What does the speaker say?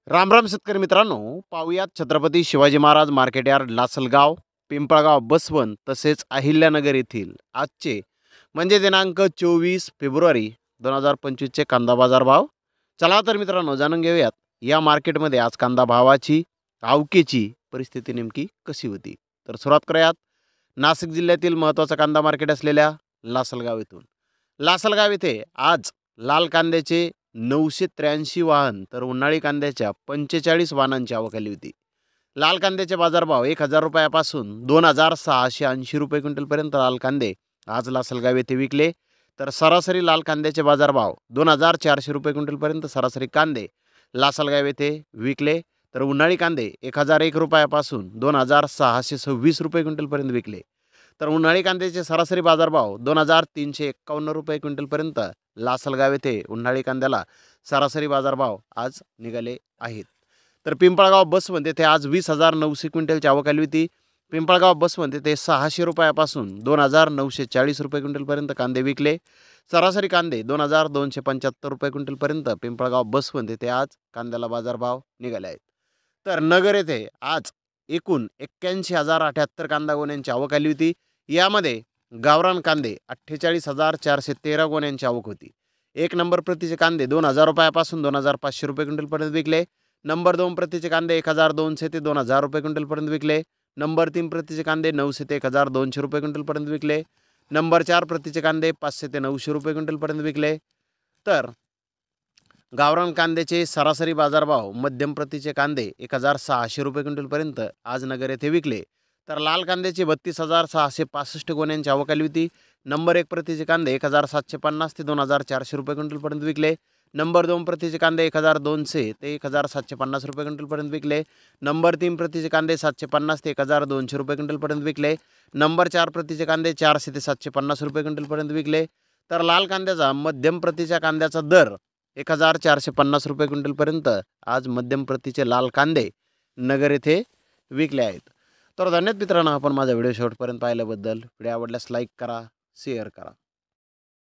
राम राम शेतकरी मित्रांनो, पाहुयात छत्रपती शिवाजी महाराज मार्केट यार्ड लासलगाव, पिंपळगाव बसवंत तसेच अहिल्यानगर येथील आजचे म्हणजे दिनांक 24 फेब्रुवारी 2025चे कांदा बाजार भाव. चला तर मित्रांनो, जाणून घेऊयात या मार्केटमध्ये आज कांदा भावाची आवकेची परिस्थिती नेमकी कशी होती. तर सुरुवात करूयात नाशिक जिल्ह्यातील महत्त्वाचं कांदा मार्केट असलेल्या लासलगाव येथून. लासलगाव येथे आज लाल कांद्याचे 983 वाहन तर उन्हाळी कांद्याच्या 45 वाहनांची आवक आली होती. लाल कांद्याचे बाजारभाव 1000 रुपयापासून 2680 रुपये क्विंटलपर्यंत लाल कांदे आज लासलगाव येथे विकले. तर सरासरी लाल कांद्याचे बाजारभाव 2400 रुपये क्विंटलपर्यंत सरासरी कांदे लासलगाव येथे विकले. तर उन्हाळी कांदे 1001 रुपयापासून 2626 रुपये क्विंटलपर्यंत विकले. तर उन्हाळी कांद्याचे सरासरी बाजारभाव 2351 रुपये क्विंटलपर्यंत लासलगाव येथे उन्हाळी कांद्याला सरासरी बाजारभाव आज निघाले आहेत. तर पिंपळगाव बसवंत येथे आज 20,900 क्विंटलची आवक आली होती. पिंपळगाव बसवंत येथे 600 रुपयापासून 2,940 रुपये क्विंटलपर्यंत कांदे विकले. सरासरी कांदे 2,275 रुपये क्विंटलपर्यंत पिंपळगाव बसवंत येथे आज कांद्याला बाजारभाव निघाले आहेत. तर नगर येथे आज एकूण 81,078 कांदा गोण्यांची आवक आली होती. यामध्ये गावरान कांदे 48,413 गोण्यांची आवक होती. एक नंबर प्रतीचे कांदे 2,000 रुपयापासून 2,500 रुपये क्विंटलपर्यंत विकले. नंबर 2 प्रतीचे कांदे 1,200 ते 2,000 रुपये क्विंटलपर्यंत विकले. नंबर 3 प्रतीचे कांदे 900 ते 1,200 रुपये क्विंटलपर्यंत विकले. नंबर 4 प्रतीचे कांदे 500 ते 900 रुपये क्विंटलपर्यंत विकले. तर गावरान कांद्याचे सरासरी बाजारभाव मध्यम प्रतीचे कांदे 1,600 रुपये क्विंटलपर्यंत आज नगर येथे विकले. तर लाल कांद्याचे 32,665 गोण्यांची आवक आली होती. नंबर 1 प्रतीचे कांदे 1,750 ते 2,400 रुपये क्विंटलपर्यंत विकले. नंबर 2 प्रतीचे कांदे 1,200 ते 1,750 रुपये क्विंटलपर्यंत विकले. नंबर 3 प्रतीचे कांदे 750 ते 1,200 रुपये क्विंटलपर्यंत विकले. नंबर 4 प्रतीचे कांदे 400 ते 750 रुपये क्विंटलपर्यंत विकले. तर लाल कांद्याचा मध्यम प्रतीच्या कांद्याचा दर 1,450 रुपये क्विंटलपर्यंत आज मध्यम प्रतीचे लाल कांदे नगर येथे विकले आहेत. तर धन्यवाद मित्रांनो, आपण माझा व्हिडिओ शेवटपर्यंत पाहिल्याबद्दल. व्हिडिओ आवडल्यास लाईक करा, शेअर करा.